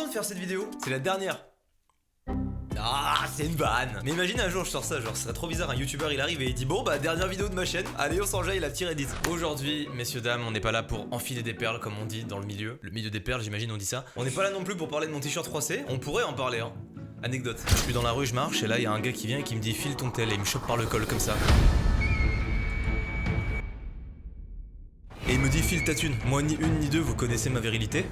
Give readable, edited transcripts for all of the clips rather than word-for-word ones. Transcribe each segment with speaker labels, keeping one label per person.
Speaker 1: de faire cette vidéo. C'est la dernière. Ah, c'est une vanne. Mais imagine un jour je sors ça, genre ce serait trop bizarre, un youtubeur il arrive et il dit bon bah dernière vidéo de ma chaîne, allez on s'enjaille la petite Reddit. Aujourd'hui, messieurs dames, on n'est pas là pour enfiler des perles comme on dit dans le milieu des perles j'imagine on dit ça. On n'est pas là non plus pour parler de mon t-shirt froissé, on pourrait en parler hein. Anecdote, je suis dans la rue, je marche et là il y a un gars qui vient et qui me dit file ton tel et il me chope par le col comme ça. Et il me dit file ta thune, moi ni une ni deux vous connaissez ma virilité.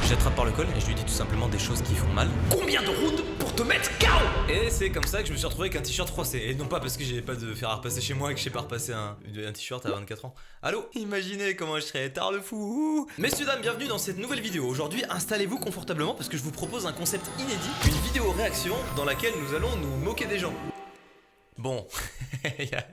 Speaker 1: J'attrape par le col et je lui dis tout simplement des choses qui font mal. Combien de rounds pour te mettre KO? Et c'est comme ça que je me suis retrouvé avec un t-shirt froissé. Et non pas parce que j'avais pas de fer à repasser chez moi et que je sais pas repasser un t-shirt à 24 ans. Allô? Imaginez comment je serais tard le fou. Messieurs dames, bienvenue dans cette nouvelle vidéo. Aujourd'hui, installez-vous confortablement parce que je vous propose un concept inédit. Une vidéo réaction dans laquelle nous allons nous moquer des gens. Bon,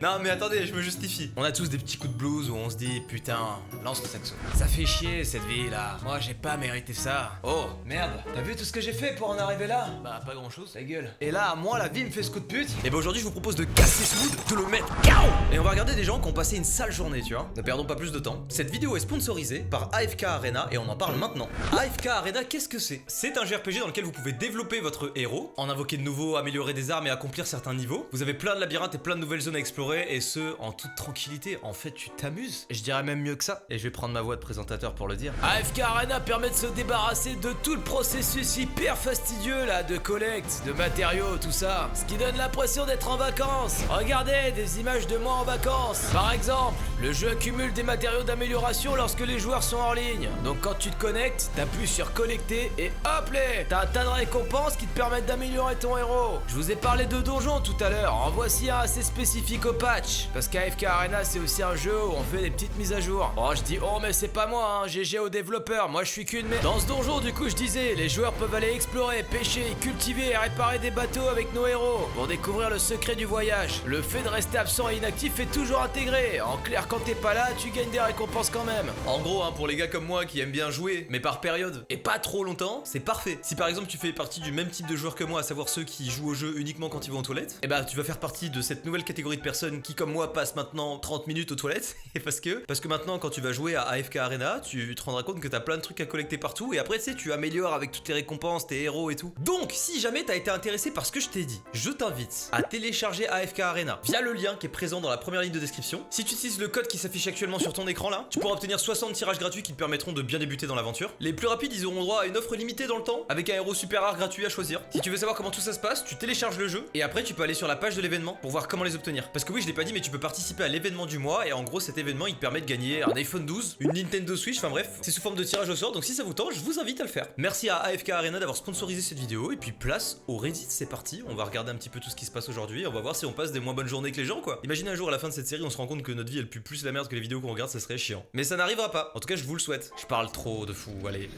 Speaker 1: non mais attendez, je me justifie. On a tous des petits coups de blues où on se dit putain, lance le saxo. Ça fait chier cette vie là, moi j'ai pas mérité ça. Oh merde, t'as vu tout ce que j'ai fait pour en arriver là? Bah pas grand chose, ta gueule. Et là, moi la vie me fait ce coup de pute. Et bah aujourd'hui je vous propose de casser ce mood, de le mettre KO. Et on va regarder des gens qui ont passé une sale journée, tu vois. Ne perdons pas plus de temps. Cette vidéo est sponsorisée par AFK Arena et on en parle maintenant. AFK Arena, qu'est-ce que c'est? C'est un JRPG dans lequel vous pouvez développer votre héros, en invoquer de nouveaux, améliorer des armes et accomplir certains niveaux. Vous avez plein de labyrinthes et plein de nouvelles zones à explorer et ce en toute tranquillité. En fait tu t'amuses. Et je dirais même mieux que ça. Et je vais prendre ma voix de présentateur pour le dire. AFK Arena permet de se débarrasser de tout le processus hyper fastidieux là de collecte, de matériaux, tout ça. Ce qui donne l'impression d'être en vacances. Regardez des images de moi en vacances. Par exemple, le jeu accumule des matériaux d'amélioration lorsque les joueurs sont hors ligne. Donc quand tu te connectes, t'appuies sur collecter et hop là, t'as un tas de récompenses qui te permettent d'améliorer ton héros. Je vous ai parlé de donjons tout à l'heure. En voici un assez spécifique au patch. Parce qu'AFK Arena c'est aussi un jeu où on fait des petites mises à jour. Oh je dis oh mais c'est pas moi hein, GG aux développeurs, moi je suis qu'une mais... Dans ce donjon du coup je disais, les joueurs peuvent aller explorer, pêcher, cultiver et réparer des bateaux avec nos héros pour découvrir le secret du voyage. Le fait de rester absent et inactif est toujours intégré. En clair quand t'es pas là, tu gagnes des récompenses quand même. En gros hein, pour les gars comme moi qui aiment bien jouer, mais par période et pas trop longtemps, c'est parfait. Si par exemple tu fais partie du même type de joueurs que moi, à savoir ceux qui jouent au jeu uniquement quand ils vont aux toilettes, et bah tu vas faire partie de cette nouvelle catégorie de personnes qui comme moi passent maintenant 30 minutes aux toilettes. Et parce que maintenant quand tu vas jouer à AFK Arena, tu te rendras compte que t'as plein de trucs à collecter partout et après tu sais tu améliores avec toutes tes récompenses, tes héros et tout. Donc si jamais t'as été intéressé par ce que je t'ai dit, je t'invite à télécharger AFK Arena via le lien qui est présent dans la première ligne de description. Si tu utilises le code qui s'affiche actuellement sur ton écran là, tu pourras obtenir 60 tirages gratuits qui te permettront de bien débuter dans l'aventure. Les plus rapides ils auront droit à une offre limitée dans le temps avec un héros super rare gratuit à choisir. Si tu veux savoir comment tout ça se passe, tu télécharges le jeu et après tu peux aller sur la page de l'événement pour voir comment les obtenir. Parce que oui je l'ai pas dit mais tu peux participer à l'événement du mois et en gros cet événement il te permet de gagner un iPhone 12, une Nintendo Switch, enfin bref, c'est sous forme de tirage au sort donc si ça vous tente je vous invite à le faire. Merci à AFK Arena d'avoir sponsorisé cette vidéo et puis place au Reddit, c'est parti, on va regarder un petit peu tout ce qui se passe aujourd'hui et on va voir si on passe des moins bonnes journées que les gens quoi. Imaginez un jour à la fin de cette série on se rend compte que notre vie elle pue plus la merde que les vidéos qu'on regarde, ça serait chiant. Mais ça n'arrivera pas, en tout cas je vous le souhaite. Je parle trop de fou, allez.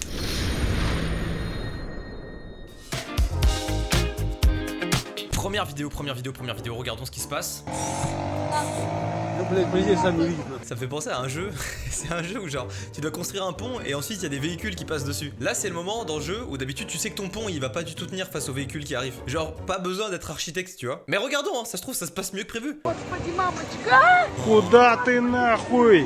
Speaker 1: Première vidéo, regardons ce qui se passe. Ça me fait penser à un jeu, c'est un jeu où genre tu dois construire un pont et ensuite il y a des véhicules qui passent dessus. Là c'est le moment dans le jeu où d'habitude tu sais que ton pont il va pas du tout tenir face aux véhicules qui arrivent. Genre pas besoin d'être architecte tu vois. Mais regardons hein, ça se trouve ça se passe mieux que prévu.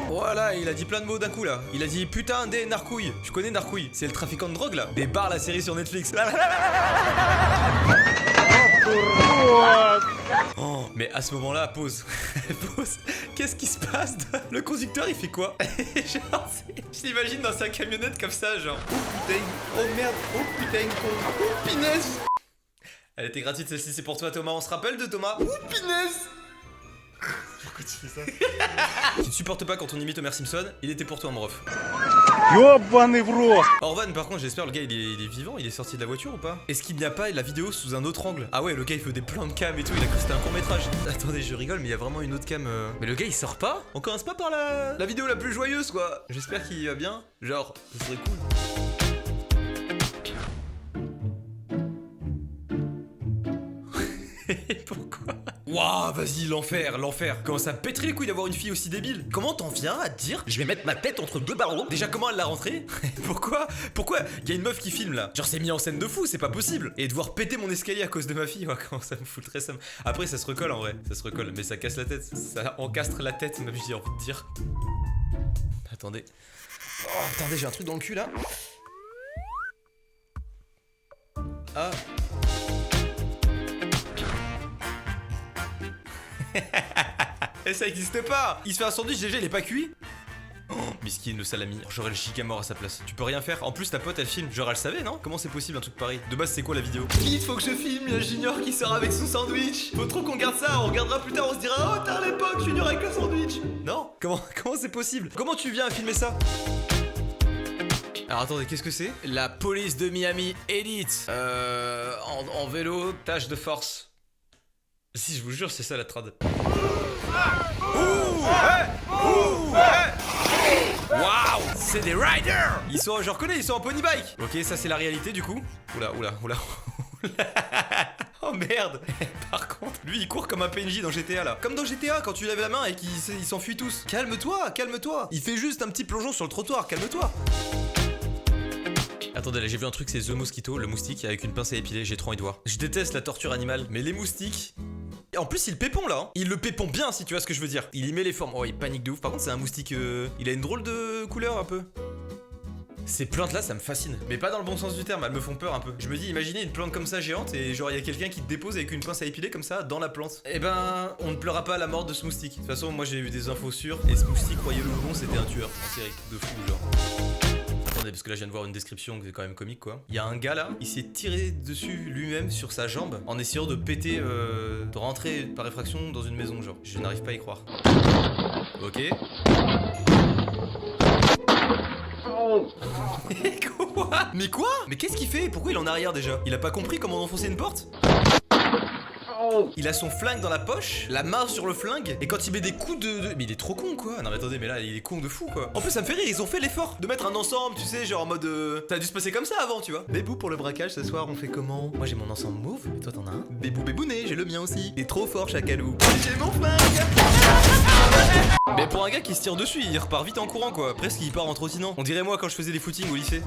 Speaker 1: Voilà il a dit plein de mots d'un coup là. Il a dit putain des narcouilles. Je connais narcouilles, c'est le trafiquant de drogue là. Des bars la série sur Netflix. Oh, mais à ce moment-là, pause. Pause. Qu'est-ce qui se passe? Le conducteur il fait quoi? Genre, je l'imagine dans sa camionnette comme ça, genre. Oh putain, oh merde, oh putain, oh pinaise. Elle était gratuite celle-ci, c'est pour toi Thomas, on se rappelle de Thomas? Oh pinaise. Pourquoi tu fais ça? Tu ne supportes pas quand on imite Homer Simpson, il était pour toi mon ref. Orvan par contre j'espère le gars il est vivant, il est sorti de la voiture ou pas? Est-ce qu'il n'y a pas la vidéo sous un autre angle? Ah ouais le gars il fait des plans de cam et tout, il a cru que c'était un court métrage. Attendez je rigole mais il y a vraiment une autre cam Mais le gars il sort pas? On commence pas par la vidéo la plus joyeuse quoi. J'espère qu'il va bien, genre ce serait cool. Pourquoi? Waouh, vas-y, l'enfer. Comment ça me pèterait les couilles d'avoir une fille aussi débile? Comment t'en viens à te dire je vais mettre ma tête entre deux ballons? Déjà, comment elle l'a rentrée? Pourquoi y a une meuf qui filme là? Genre, c'est mis en scène de fou, c'est pas possible. Et devoir péter mon escalier à cause de ma fille, ouais, comment ça me foutrait ça? Après, ça se recolle en vrai, mais ça casse la tête. Ça encastre la tête, même j'ai envie de dire. Attendez. Oh, attendez, j'ai un truc dans le cul là. Ah. Et ça existe pas. Il se fait un sandwich déjà, il est pas cuit. Oh, miskin le salami. J'aurais le chic à mort à sa place. Tu peux rien faire. En plus ta pote elle filme. Genre elle savait non? Comment c'est possible un truc pareil? De base c'est quoi la vidéo? Vite faut que je filme, il y a Junior qui sort avec son sandwich. Faut trop qu'on garde ça, on regardera plus tard, on se dira oh t'as à l'époque Junior avec le sandwich. Non? Comment c'est possible? Comment tu viens à filmer ça? Alors attendez, qu'est-ce que c'est? La police de Miami Elite. En vélo, tâche de force. Si je vous jure c'est ça la trad. Waouh, c'est des riders. Ils sont, je reconnais, ils sont en pony bike. Ok, ça c'est la réalité du coup. Oula. Oh merde. Par contre, lui il court comme un PNJ dans GTA là. Comme dans GTA quand tu lèves la main et qu'ils s'enfuient tous. Calme-toi. Il fait juste un petit plongeon sur le trottoir, calme-toi. Attendez, là j'ai vu un truc, c'est The Mosquito, le moustique avec une pince à épiler, j'ai trop envie de voir. Je déteste la torture animale, mais les moustiques... Et en plus il pépon là, hein. Il le pépon bien si tu vois ce que je veux dire. Il y met les formes, oh il panique de ouf. Par contre c'est un moustique, il a une drôle de couleur un peu. Ces plantes là ça me fascine, mais pas dans le bon sens du terme, elles me font peur un peu. Je me dis imaginez une plante comme ça géante et genre il y a quelqu'un qui te dépose avec une pince à épiler comme ça dans la plante. Eh ben on ne pleurera pas à la mort de ce moustique. De toute façon moi j'ai eu des infos sûres et ce moustique croyez-le ou non c'était un tueur en série, de fou genre. Attendez, parce que là je viens de voir une description qui est quand même comique quoi. Il y a un gars là, il s'est tiré dessus lui-même sur sa jambe en essayant de péter, de rentrer par effraction dans une maison genre. Je n'arrive pas à y croire. Ok. Quoi? Mais quoi? Mais qu'est-ce qu'il fait? Pourquoi il est en arrière déjà? Il a pas compris comment enfoncer une porte? Il a son flingue dans la poche, la main sur le flingue, et quand il met des coups de... Mais il est trop con quoi. Non mais attendez, mais là il est con de fou quoi. En plus ça me fait rire, ils ont fait l'effort de mettre un ensemble, tu sais, genre en mode... Ça a dû se passer comme ça avant, tu vois. Bébou pour le braquage ce soir, on fait comment? Moi j'ai mon ensemble mauve, et toi t'en as un? Bébou bébouné, j'ai le mien aussi. Il est trop fort Chacalou. J'ai mon flingue. Mais pour un gars qui se tire dessus, il repart vite en courant quoi. Presque il part en trottinant. On dirait moi quand je faisais des footings au lycée.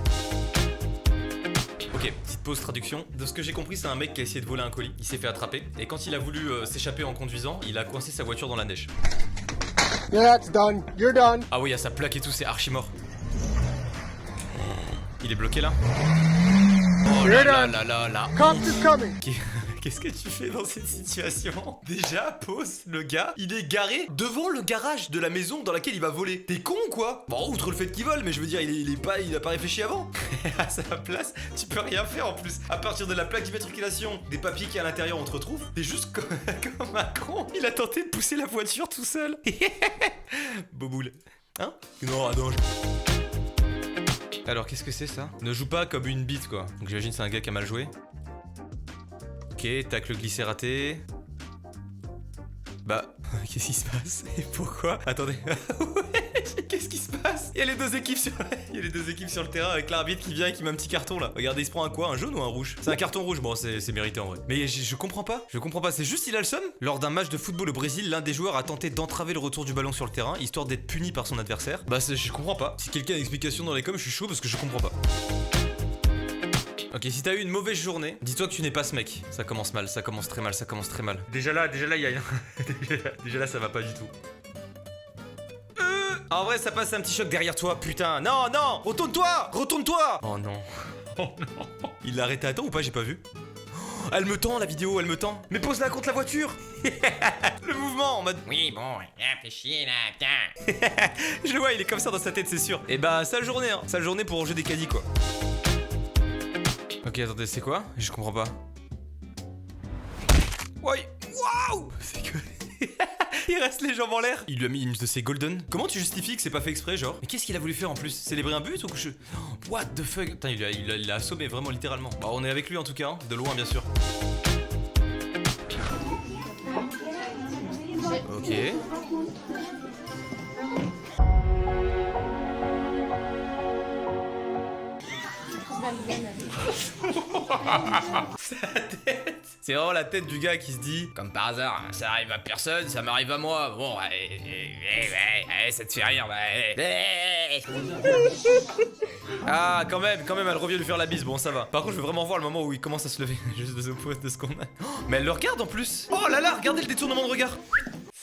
Speaker 1: Ok, petite pause traduction. De ce que j'ai compris, c'est un mec qui a essayé de voler un colis. Il s'est fait attraper. Et quand il a voulu s'échapper en conduisant, il a coincé sa voiture dans la neige.
Speaker 2: Yeah, it's done. You're done.
Speaker 1: Ah oui, il y a sa plaque et tout, c'est archi mort. Il est bloqué là. Oh là là là là là.
Speaker 2: Cops is coming.
Speaker 1: Qu'est-ce que tu fais dans cette situation? Déjà, pause, le gars, il est garé devant le garage de la maison dans laquelle il va voler. T'es con quoi? Bon, outre le fait qu'il vole, mais je veux dire, il a pas réfléchi avant. À sa place, tu peux rien faire en plus. À partir de la plaque d'immatriculation, des papiers qui à l'intérieur on te retrouve, t'es juste comme un con. Il a tenté de pousser la voiture tout seul. Boboule. Hein? Non, non. Alors, qu'est-ce que c'est ça? Ne joue pas comme une bite quoi. Donc j'imagine c'est un gars qui a mal joué. Ok, tacle glissé raté. Bah, qu'est-ce qui se passe? Et pourquoi? Attendez. Qu'est-ce qui se passe? Il y a les deux équipes sur le terrain avec l'arbitre qui vient et qui met un petit carton là. Regardez, il se prend un quoi? Un jaune ou un rouge? C'est un carton rouge, bon c'est mérité en vrai. Mais je comprends pas. C'est juste il a le seum. Lors d'un match de football au Brésil, l'un des joueurs a tenté d'entraver le retour du ballon sur le terrain, histoire d'être puni par son adversaire. Bah je comprends pas. Si quelqu'un a une explication dans les coms, je suis chaud parce que je comprends pas. Ok, si t'as eu une mauvaise journée, dis-toi que tu n'es pas ce mec. Ça commence mal, ça commence très mal. Déjà là, il y a... déjà là, ça va pas du tout. En vrai, ça passe un petit choc derrière toi, putain. Non, non, retourne-toi. Oh non. Oh non. Il l'a arrêté à temps ou pas? J'ai pas vu. Oh, elle me tend la vidéo, elle me tend. Mais pose-la contre la voiture. Le mouvement en mode... Oui, bon, fais chier là, putain. Je le vois, il est comme ça dans sa tête, c'est sûr. Et bah, sale journée, hein. Sale journée pour ranger des caddies, quoi. Ok, attendez, c'est quoi? Je comprends pas. Ouais, waouh! C'est que... Il reste les jambes en l'air. Il lui a mis une de ses golden. Comment tu justifies que c'est pas fait exprès, genre? Mais qu'est-ce qu'il a voulu faire en plus? Célébrer un but ou que je... What the fuck? Putain, il l'a assommé vraiment littéralement. Bon, on est avec lui en tout cas, hein. De loin bien sûr. Ok. Sa tête. C'est vraiment la tête du gars qui se dit comme par hasard, ça arrive à personne, ça m'arrive à moi. Bon, ça te fait rire, Ah, quand même, elle revient lui faire la bise, bon ça va. Par contre, je veux vraiment voir le moment où il commence à se lever. Juste de ce qu'on a. Oh, mais elle le regarde en plus. Oh là là, regardez le détournement de regard.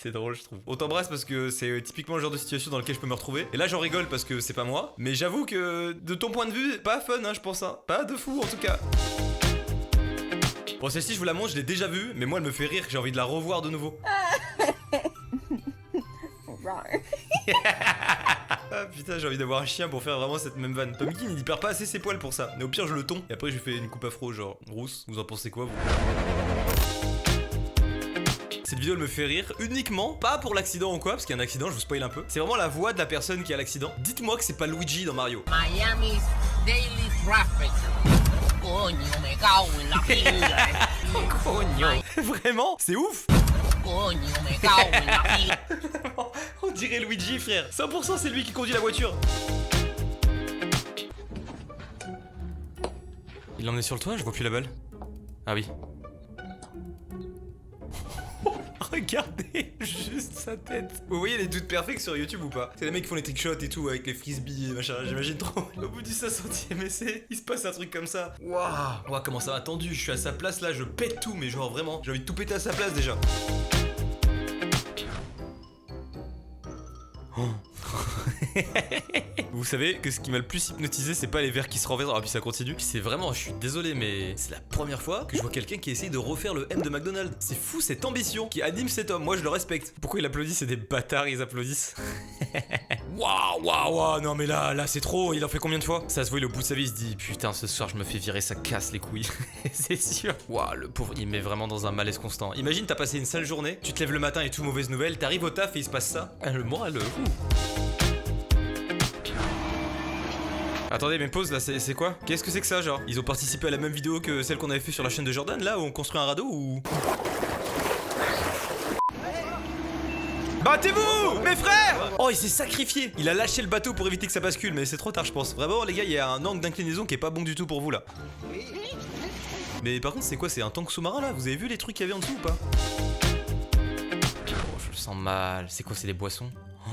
Speaker 1: C'est drôle, je trouve. On t'embrasse parce que c'est typiquement le genre de situation dans lequel je peux me retrouver. Et là, j'en rigole parce que c'est pas moi. Mais j'avoue que de ton point de vue, pas fun, hein, je pense. Hein. Pas de fou, en tout cas. Bon, celle-ci, je vous la montre, je l'ai déjà vue. Mais moi, elle me fait rire, j'ai envie de la revoir de nouveau. Ah putain, j'ai envie d'avoir un chien pour faire vraiment cette même vanne. Tommy King, il perd pas assez ses poils pour ça. Mais au pire, je le tonds. Et après, je lui fais une coupe afro, genre rousse. Vous en pensez quoi, vous? Cette vidéo elle me fait rire uniquement, pas pour l'accident ou quoi, parce qu'il y a un accident, je vous spoil un peu. C'est vraiment la voix de la personne qui a l'accident. Dites-moi que c'est pas Luigi dans Mario.
Speaker 3: Miami's daily traffic. Coño, me cago en la pila.
Speaker 1: Coño. Vraiment, c'est ouf.
Speaker 3: Coño, me cago en la pila.
Speaker 1: On dirait Luigi, frère. 100% c'est lui qui conduit la voiture. Il l'emmenait sur le toit, je vois plus la balle. Ah oui. Regardez juste sa tête. Vous voyez les doutes perfects sur YouTube ou pas? C'est les mecs qui font les trickshots et tout avec les frisbees et machin, j'imagine trop. Au bout du 500e essai, il se passe un truc comme ça. Waouh, wow, comment ça m'a tendu, je suis à sa place là, je pète tout, mais genre vraiment, j'ai envie de tout péter à sa place déjà. Oh. Vous savez que ce qui m'a le plus hypnotisé, c'est pas les verres qui se renversent. Ah, puis ça continue. Puis c'est vraiment, je suis désolé, mais c'est la première fois que je vois quelqu'un qui essaye de refaire le M de McDonald's. C'est fou cette ambition qui anime cet homme. Moi, je le respecte. Pourquoi il applaudit? C'est des bâtards, ils applaudissent. Waouh, waouh, waouh. Non, mais là, c'est trop. Il en fait combien de fois? Ça se voit, il est au bout de sa vie, il se dit putain, ce soir, je me fais virer, ça casse les couilles. C'est sûr. Waouh, le pauvre, il met vraiment dans un malaise constant. Imagine, t'as passé une sale journée, tu te lèves le matin et tout, mauvaise nouvelle, t'arrives au taf et il se passe ça. Le moral, Attendez, mais pause là, c'est quoi? Qu'est-ce que c'est que ça, genre? Ils ont participé à la même vidéo que celle qu'on avait fait sur la chaîne de Jordan, là, où on construit un radeau, ou... Battez-vous, mes frères! Oh, il s'est sacrifié! Il a lâché le bateau pour éviter que ça bascule, mais c'est trop tard, je pense. Vraiment, les gars, il y a un angle d'inclinaison qui est pas bon du tout pour vous, là. Mais par contre, c'est quoi? C'est un tank sous-marin, là? Vous avez vu les trucs qu'il y avait en dessous ou pas? Oh, je le sens mal. C'est quoi? C'est des boissons? Oh.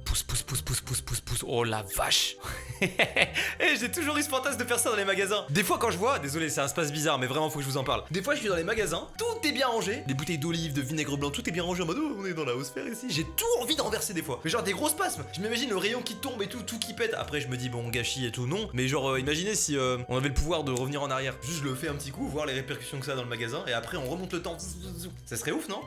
Speaker 1: Pousse. Oh la vache. Hey, j'ai toujours eu ce fantasme de faire ça dans les magasins. Des fois quand je vois, désolé c'est un espace bizarre mais vraiment faut que je vous en parle. Des fois je suis dans les magasins, tout est bien rangé. Des bouteilles d'olive, de vinaigre blanc, tout est bien rangé en mode oh, on est dans la haute-sphère ici. J'ai tout envie de renverser des fois. Mais genre des gros spasmes. Je m'imagine le rayon qui tombe et tout qui pète. Après je me dis bon gâchis et tout non. Mais genre imaginez si on avait le pouvoir de revenir en arrière. Juste je le fais un petit coup, voir les répercussions que ça a dans le magasin. Et après on remonte le temps. Ça serait ouf non?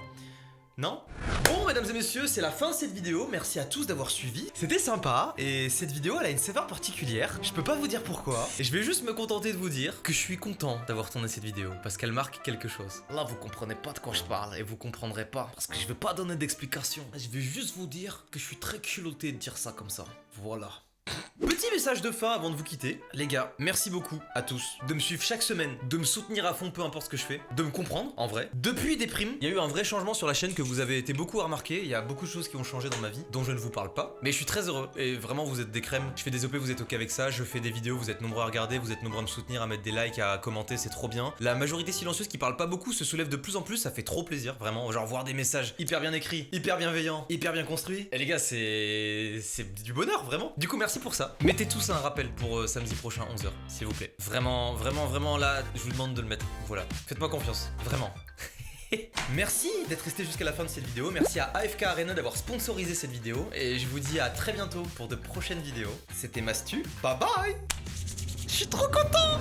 Speaker 1: Non? Bon mesdames et messieurs, c'est la fin de cette vidéo, merci à tous d'avoir suivi. C'était sympa, et cette vidéo elle a une saveur particulière, je peux pas vous dire pourquoi. Et je vais juste me contenter de vous dire que je suis content d'avoir tourné cette vidéo, parce qu'elle marque quelque chose. Là vous comprenez pas de quoi je parle, et vous comprendrez pas, parce que je vais pas donner d'explication. Je vais juste vous dire que je suis très culotté de dire ça comme ça. Voilà. Petit message de fin avant de vous quitter. Les gars, merci beaucoup à tous de me suivre chaque semaine, de me soutenir à fond peu importe ce que je fais, de me comprendre en vrai. Depuis des primes, il y a eu un vrai changement sur la chaîne que vous avez été beaucoup à remarquer. Il y a beaucoup de choses qui ont changé dans ma vie dont je ne vous parle pas. Mais je suis très heureux et vraiment vous êtes des crèmes. Je fais des OP, vous êtes ok avec ça. Je fais des vidéos, vous êtes nombreux à regarder, vous êtes nombreux à me soutenir, à mettre des likes, à commenter, c'est trop bien. La majorité silencieuse qui parle pas beaucoup se soulève de plus en plus, ça fait trop plaisir. Vraiment, genre voir des messages hyper bien écrits, hyper bienveillants, hyper bien construits. Et les gars, c'est du bonheur, vraiment. Du coup, merci pour ça. Mettez tous un rappel pour samedi prochain 11h, s'il vous plaît. Vraiment là, je vous demande de le mettre. Voilà. Faites-moi confiance. Vraiment. Merci d'être resté jusqu'à la fin de cette vidéo. Merci à AFK Arena d'avoir sponsorisé cette vidéo. Et je vous dis à très bientôt pour de prochaines vidéos. C'était Mastu. Bye bye. Je suis trop content.